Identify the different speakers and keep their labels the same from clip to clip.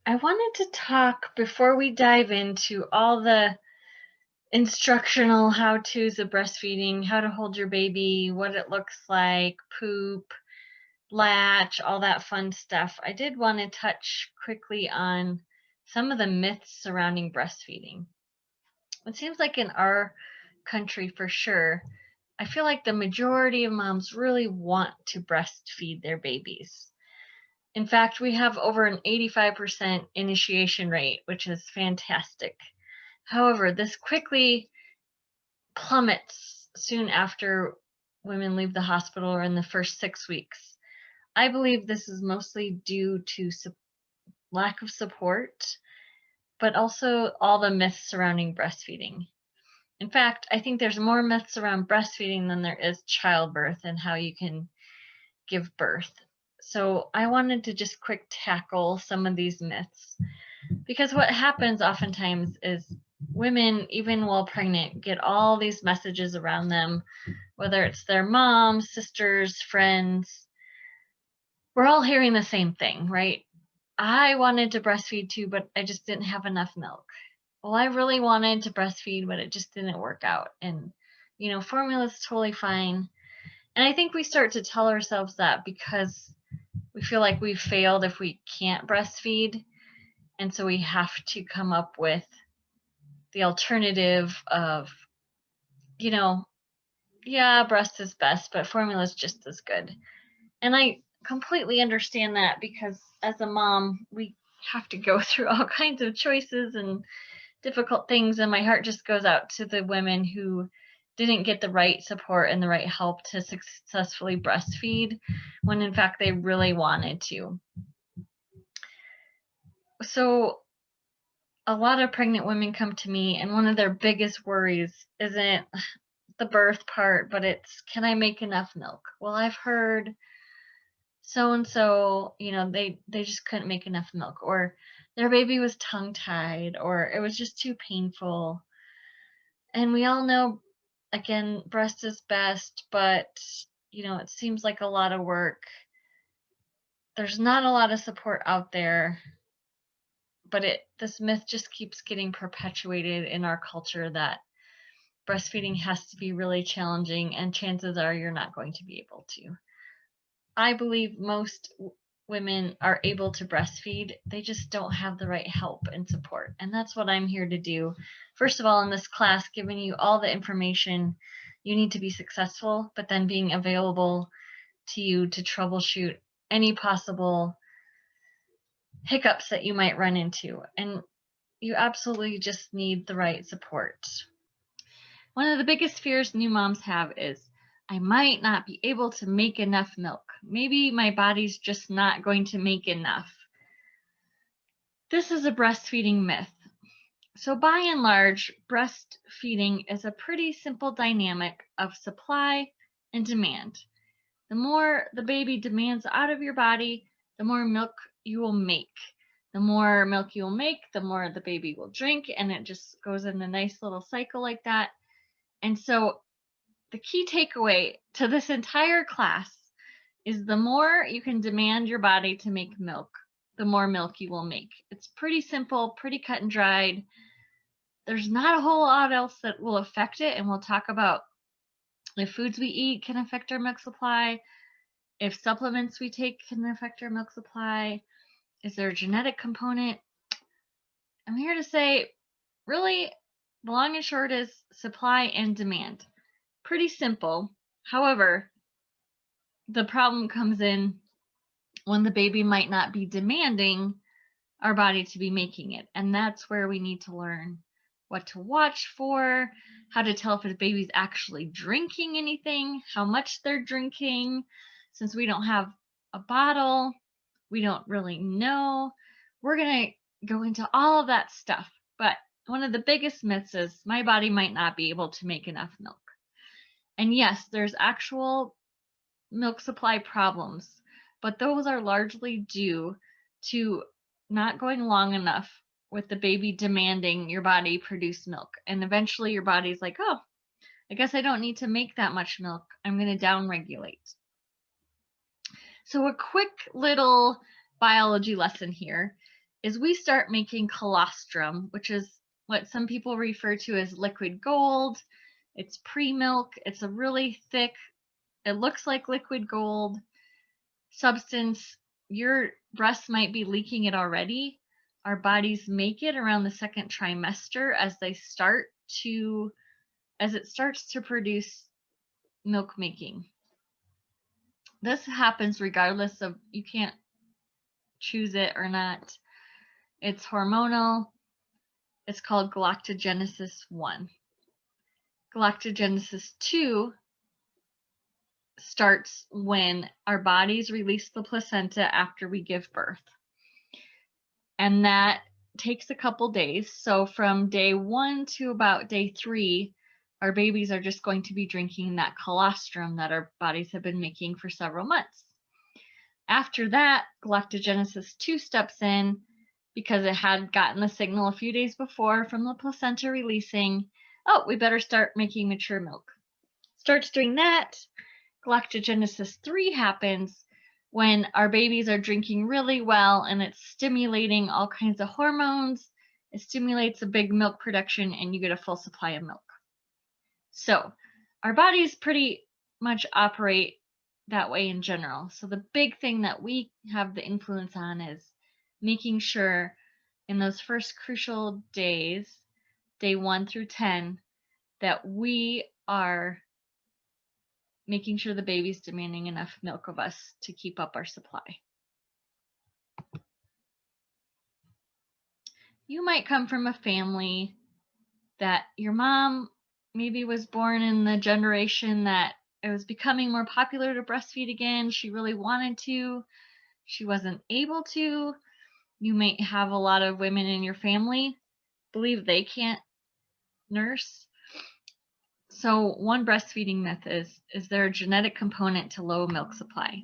Speaker 1: I wanted to talk before we dive into all the instructional how to's of breastfeeding, how to hold your baby, what it looks like, poop, latch, all that fun stuff. I did want to touch quickly on some of the myths surrounding breastfeeding. It seems like in our country, for sure, I feel like the majority of moms really want to breastfeed their babies. In fact, we have over an 85% initiation rate, which is fantastic. However, this quickly plummets soon after women leave the hospital or in the first 6 weeks. I believe this is mostly due to lack of support, but also all the myths surrounding breastfeeding. In fact, I think there's more myths around breastfeeding than there is childbirth and how you can give birth. So I wanted to just quick tackle some of these myths because what happens oftentimes is women, even while pregnant, get all these messages around them, whether it's their moms, sisters, friends. We're all hearing the same thing, right? I wanted to breastfeed too, but I just didn't have enough milk. Well, I really wanted to breastfeed, but it just didn't work out. And, formula is totally fine. And I think we start to tell ourselves that because we feel like we've failed if we can't breastfeed. And so we have to come up with the alternative of, yeah, breast is best, but formula is just as good. And I completely understand that because as a mom, we have to go through all kinds of choices and difficult things. And my heart just goes out to the women who didn't get the right support and the right help to successfully breastfeed when in fact they really wanted to. So a lot of pregnant women come to me and one of their biggest worries isn't the birth part, but it's, can I make enough milk? Well, I've heard so and so, they just couldn't make enough milk, or their baby was tongue tied, or it was just too painful. And we all know, again, breast is best, but it seems like a lot of work. There's not a lot of support out there, but this myth just keeps getting perpetuated in our culture that breastfeeding has to be really challenging, and chances are you're not going to be able to. I believe most women are able to breastfeed. They just don't have the right help and support. And that's what I'm here to do. First of all, in this class, giving you all the information you need to be successful, but then being available to you to troubleshoot any possible hiccups that you might run into. And you absolutely just need the right support. One of the biggest fears new moms have is, I might not be able to make enough milk. Maybe my body's just not going to make enough. This is a breastfeeding myth. So by and large, breastfeeding is a pretty simple dynamic of supply and demand. The more the baby demands out of your body, the more milk you will make. The more milk you will make, the more the baby will drink, and it just goes in a nice little cycle like that. And so the key takeaway to this entire class is the more you can demand your body to make milk, the more milk you will make. It's pretty simple, pretty cut and dried. There's not a whole lot else that will affect it, and we'll talk about if foods we eat can affect our milk supply, if supplements we take can affect our milk supply, is there a genetic component? I'm here to say, really, the long and short is supply and demand. Pretty simple. However, the problem comes in when the baby might not be demanding our body to be making it. And that's where we need to learn what to watch for, how to tell if the baby's actually drinking anything, how much they're drinking. Since we don't have a bottle, we don't really know. We're going to go into all of that stuff. But one of the biggest myths is my body might not be able to make enough milk. And yes, there's actual milk supply problems, but those are largely due to not going long enough with the baby demanding your body produce milk. And eventually your body's like, oh, I guess I don't need to make that much milk. I'm going to downregulate. So a quick little biology lesson here is we start making colostrum, which is what some people refer to as liquid gold. It's pre-milk. It's a really thick, it looks like liquid gold substance. Your breasts might be leaking it already. Our bodies make it around the second trimester as it starts to produce milk making. This happens regardless of, you can't choose it or not. It's hormonal. It's called galactogenesis 1. Galactogenesis 2 starts when our bodies release the placenta after we give birth. And that takes a couple days. So from day 1 to about day 3, our babies are just going to be drinking that colostrum that our bodies have been making for several months. After that, galactogenesis 2 steps in because it had gotten the signal a few days before from the placenta releasing, oh, we better start making mature milk. Starts doing that. Galactogenesis 3 happens when our babies are drinking really well, and it's stimulating all kinds of hormones. It stimulates a big milk production, and you get a full supply of milk. So our bodies pretty much operate that way in general. So the big thing that we have the influence on is making sure in those first crucial days, day 1 through 10, that we are making sure the baby's demanding enough milk of us to keep up our supply. You might come from a family that your mom maybe was born in the generation that it was becoming more popular to breastfeed again. She really wanted to. She wasn't able to. You might have a lot of women in your family believe they can't nurse. So one breastfeeding myth is there a genetic component to low milk supply?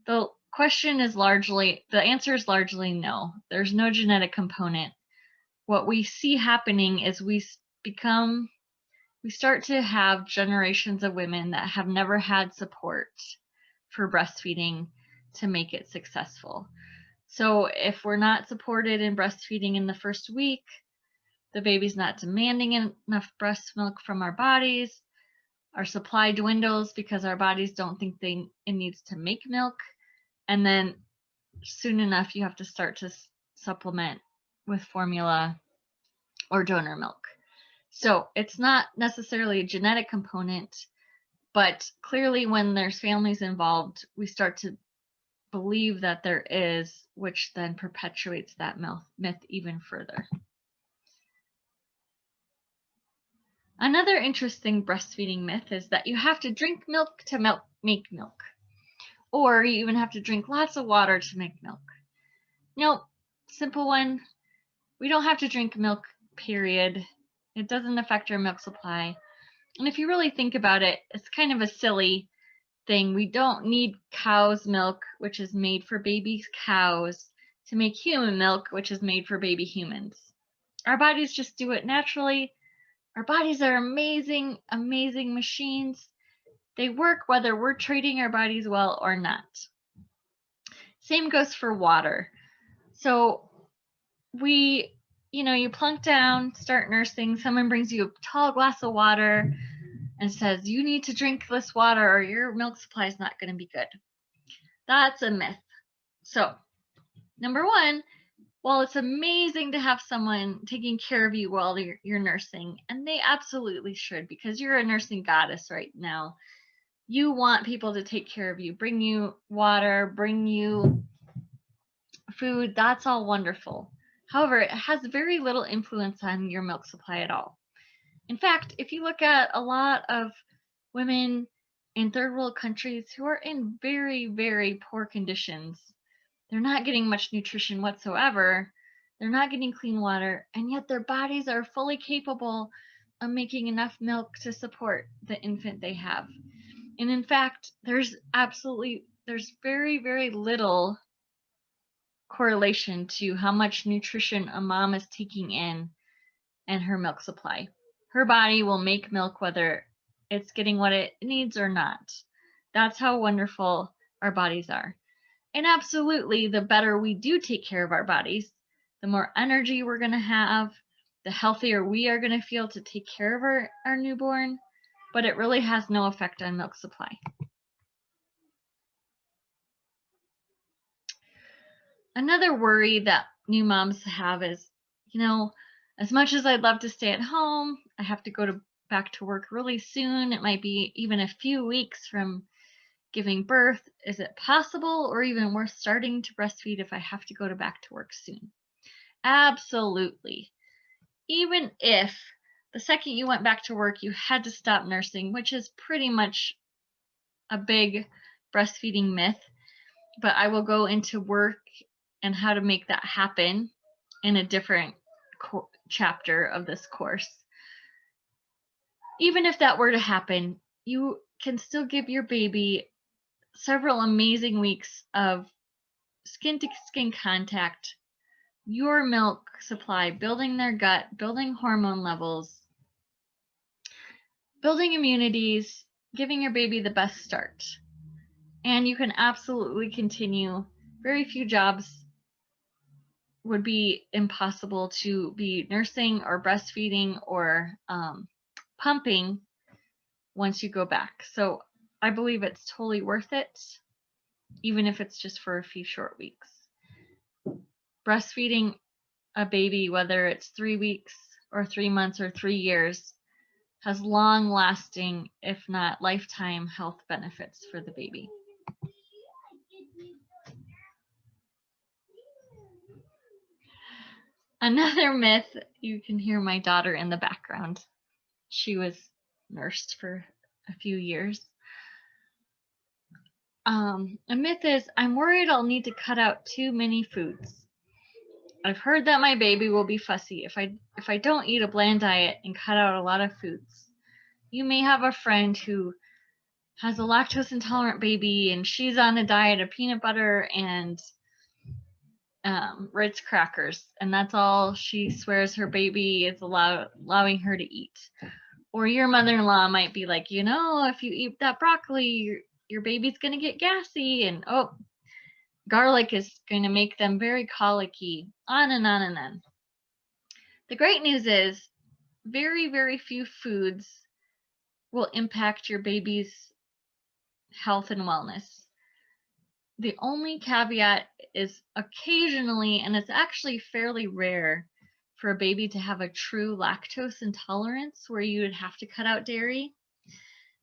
Speaker 1: The answer is largely no. There's no genetic component. What we see happening is we start to have generations of women that have never had support for breastfeeding to make it successful. So if we're not supported in breastfeeding in the first week, the baby's not demanding enough breast milk from our bodies, our supply dwindles because our bodies don't think it needs to make milk, and then soon enough you have to start to supplement with formula or donor milk. So it's not necessarily a genetic component, but clearly when there's families involved, we start to believe that there is, which then perpetuates that myth even further. Another interesting breastfeeding myth is that you have to drink milk to make milk, or you even have to drink lots of water to make milk. Nope, simple one. We don't have to drink milk, period. It doesn't affect our milk supply. And if you really think about it, it's kind of a silly thing. We don't need cow's milk, which is made for baby cows, to make human milk, which is made for baby humans. Our bodies just do it naturally. Our bodies are amazing, amazing machines. They work whether we're treating our bodies well or not. Same goes for water. So you plunk down, start nursing, someone brings you a tall glass of water and says, you need to drink this water or your milk supply is not going to be good. That's a myth. So, number one, while it's amazing to have someone taking care of you while you're nursing, and they absolutely should, because you're a nursing goddess right now. You want people to take care of you, bring you water, bring you food. That's all wonderful. However, it has very little influence on your milk supply at all. In fact, if you look at a lot of women in third world countries who are in very, very poor conditions, they're not getting much nutrition whatsoever. They're not getting clean water, and yet their bodies are fully capable of making enough milk to support the infant they have. And in fact, there's very, very little correlation to how much nutrition a mom is taking in and her milk supply. Her body will make milk whether it's getting what it needs or not. That's how wonderful our bodies are. And absolutely, the better we do take care of our bodies, the more energy we're going to have, the healthier we are going to feel to take care of our newborn, but it really has no effect on milk supply. Another worry that new moms have is, as much as I'd love to stay at home, I have to go back to work really soon. It might be even a few weeks from giving birth. Is it possible or even worth starting to breastfeed if I have to go back to work soon? Absolutely. Even if the second you went back to work, you had to stop nursing, which is pretty much a big breastfeeding myth, but I will go into work and how to make that happen in a different chapter of this course. Even if that were to happen, you can still give your baby several amazing weeks of skin-to-skin contact, your milk supply, building their gut, building hormone levels, building immunities, giving your baby the best start. And you can absolutely continue. Very few jobs would be impossible to be nursing or breastfeeding or pumping once you go back. So I believe it's totally worth it, even if it's just for a few short weeks. Breastfeeding a baby, whether it's 3 weeks or 3 months or 3 years, has long-lasting, if not lifetime, health benefits for the baby. Another myth, you can hear my daughter in the background. She was nursed for a few years. A myth is, I'm worried I'll need to cut out too many foods. I've heard that my baby will be fussy if I don't eat a bland diet and cut out a lot of foods. You may have a friend who has a lactose intolerant baby and she's on a diet of peanut butter and Ritz crackers, and that's all she swears her baby is allowing her to eat. Or your mother-in-law might be like, if you eat that broccoli, your baby's going to get gassy, and garlic is going to make them very colicky, on and on and on. The great news is very, very few foods will impact your baby's health and wellness. The only caveat is occasionally, and it's actually fairly rare, for a baby to have a true lactose intolerance where you would have to cut out dairy.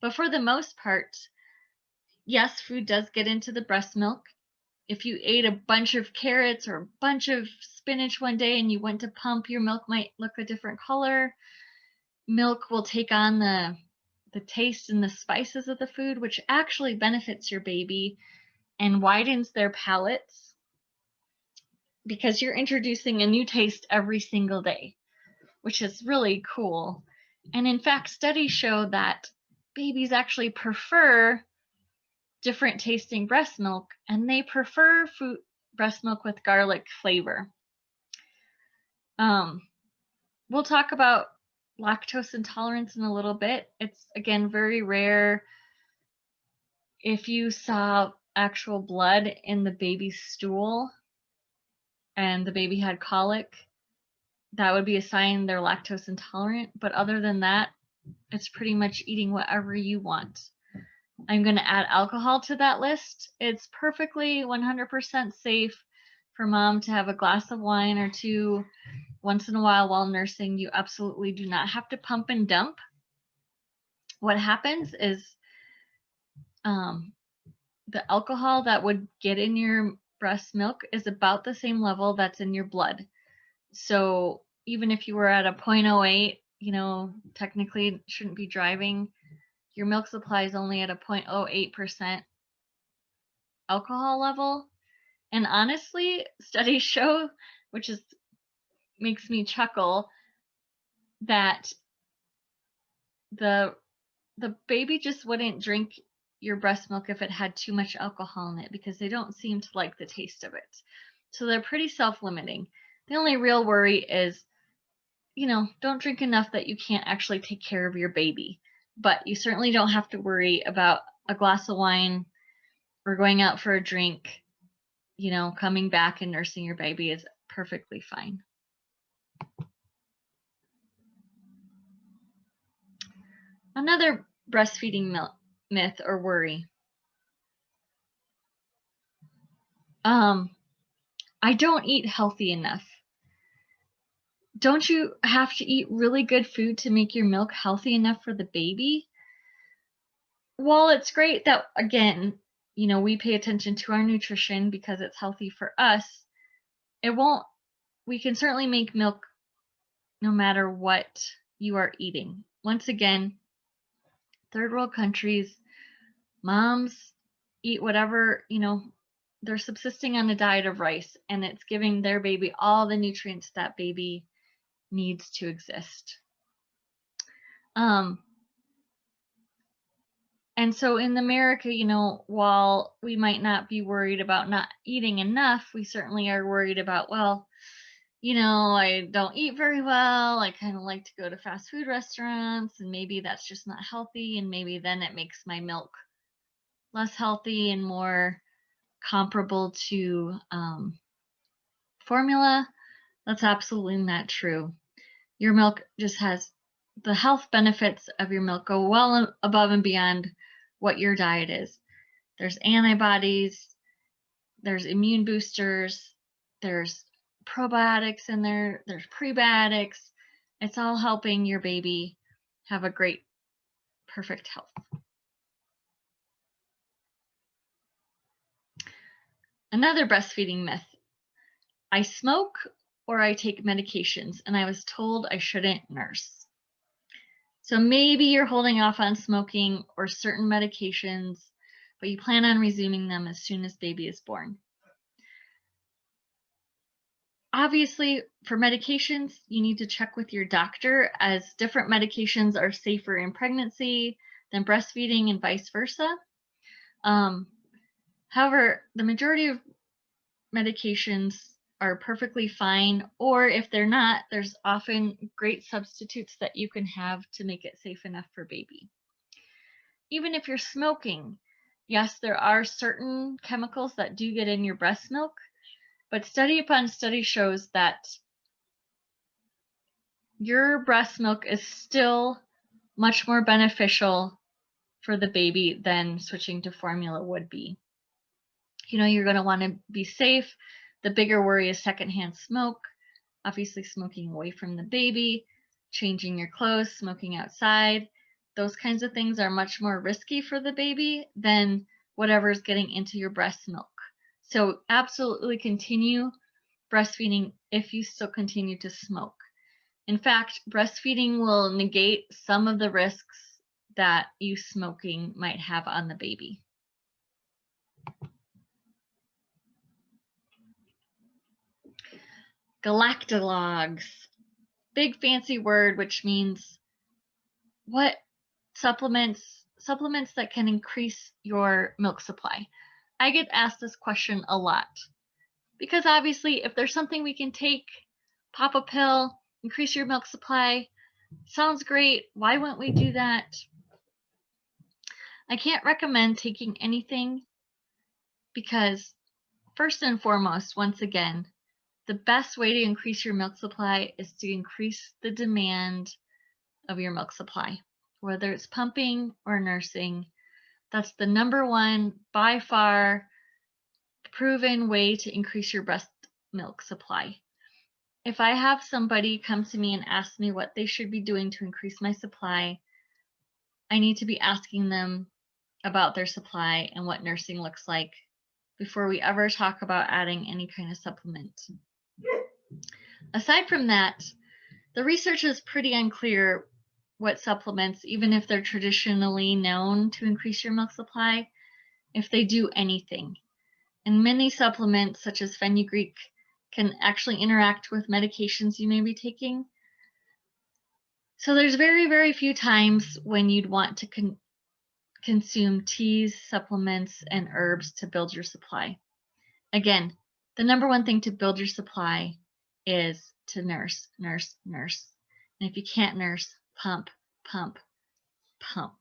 Speaker 1: But for the most part, yes, food does get into the breast milk. If you ate a bunch of carrots or a bunch of spinach one day and you went to pump, your milk might look a different color. Milk will take on the taste and the spices of the food, which actually benefits your baby and widens their palates because you're introducing a new taste every single day, which is really cool. And in fact, studies show that babies actually prefer different tasting breast milk, and they prefer breast milk with garlic flavor. We'll talk about lactose intolerance in a little bit. It's, again, very rare. If you saw actual blood in the baby's stool and the baby had colic, that would be a sign they're lactose intolerant. But other than that, it's pretty much eating whatever you want. I'm going to add alcohol to that list. It's perfectly 100% safe for mom to have a glass of wine or two once in a while nursing. You absolutely do not have to pump and dump. What happens is the alcohol that would get in your breast milk is about the same level that's in your blood. So even if you were at a 0.08, technically shouldn't be driving. Your milk supply is only at a 0.08% alcohol level. And honestly, studies show, which makes me chuckle, that the baby just wouldn't drink your breast milk if it had too much alcohol in it because they don't seem to like the taste of it. So they're pretty self-limiting. The only real worry is, don't drink enough that you can't actually take care of your baby. But you certainly don't have to worry about a glass of wine or going out for a drink coming back and nursing your baby is perfectly fine. Another breastfeeding myth or worry. I don't eat healthy enough. Don't you have to eat really good food to make your milk healthy enough for the baby? While it's great that, again, we pay attention to our nutrition because it's healthy for us, we can certainly make milk no matter what you are eating. Once again, third world countries, moms eat whatever, they're subsisting on a diet of rice, and it's giving their baby all the nutrients that baby needs to exist. And so in America, while we might not be worried about not eating enough, we certainly are worried about, well, I don't eat very well. I kind of like to go to fast food restaurants, and maybe that's just not healthy. And maybe then it makes my milk less healthy and more comparable to formula. That's absolutely not true. Your milk just has the health benefits of your milk go well above and beyond what your diet is. There's antibodies, there's immune boosters, there's probiotics in there, there's prebiotics. It's all helping your baby have a great, perfect health. Another breastfeeding myth. I smoke or I take medications, and I was told I shouldn't nurse. So maybe you're holding off on smoking or certain medications, but you plan on resuming them as soon as baby is born. Obviously, for medications, you need to check with your doctor, as different medications are safer in pregnancy than breastfeeding and vice versa. However, the majority of medications are perfectly fine, or if they're not, there's often great substitutes that you can have to make it safe enough for baby. Even if you're smoking, yes, there are certain chemicals that do get in your breast milk, but study upon study shows that your breast milk is still much more beneficial for the baby than switching to formula would be. You're going to want to be safe. The bigger worry is secondhand smoke, obviously smoking away from the baby, changing your clothes, smoking outside. Those kinds of things are much more risky for the baby than whatever is getting into your breast milk. So absolutely continue breastfeeding if you still continue to smoke. In fact, breastfeeding will negate some of the risks that you smoking might have on the baby. Galactalogs, big fancy word, which means what supplements that can increase your milk supply. I get asked this question a lot because obviously if there's something we can take, pop a pill, increase your milk supply, sounds great. Why wouldn't we do that? I can't recommend taking anything because first and foremost, once again, the best way to increase your milk supply is to increase the demand of your milk supply, whether it's pumping or nursing. That's the number one, by far, proven way to increase your breast milk supply. If I have somebody come to me and ask me what they should be doing to increase my supply, I need to be asking them about their supply and what nursing looks like before we ever talk about adding any kind of supplement. Aside from that, the research is pretty unclear what supplements, even if they're traditionally known to increase your milk supply, if they do anything. And many supplements, such as fenugreek, can actually interact with medications you may be taking. So there's very, very few times when you'd want to consume teas, supplements, and herbs to build your supply. Again, the number one thing to build your supply is to nurse, nurse, nurse. And if you can't nurse, pump, pump, pump.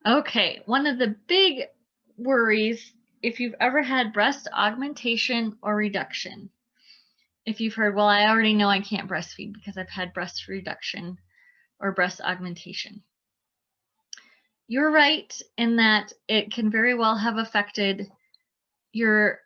Speaker 1: Okay, one of the big worries, if you've ever had breast augmentation or reduction, if you've heard, well, I already know I can't breastfeed because I've had breast reduction or breast augmentation. You're right in that it can very well have affected your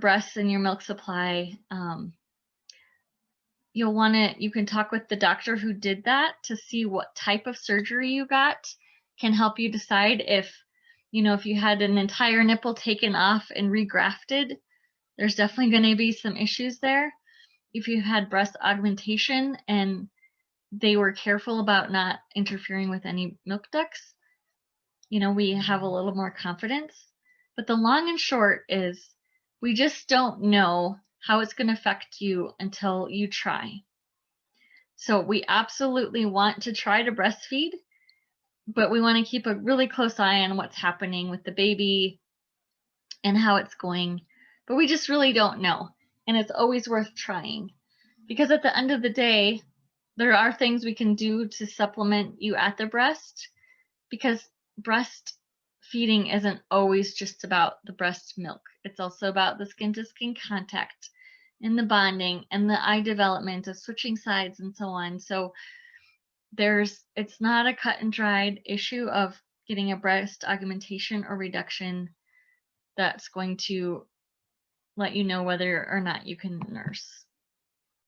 Speaker 1: breasts and your milk supply. You can talk with the doctor who did that to see what type of surgery you got, can help you decide if you had an entire nipple taken off and regrafted, there's definitely going to be some issues there. If you had breast augmentation and they were careful about not interfering with any milk ducts, we have a little more confidence. But the long and short is we just don't know how it's going to affect you until you try. So we absolutely want to try to breastfeed, but we want to keep a really close eye on what's happening with the baby and how it's going. But we just really don't know. And it's always worth trying because at the end of the day, there are things we can do to supplement you at the breast, because breastfeeding isn't always just about the breast milk. It's also about the skin to skin contact and the bonding and the eye development of switching sides and so on. So it's not a cut and dried issue of getting a breast augmentation or reduction that's going to let you know whether or not you can nurse.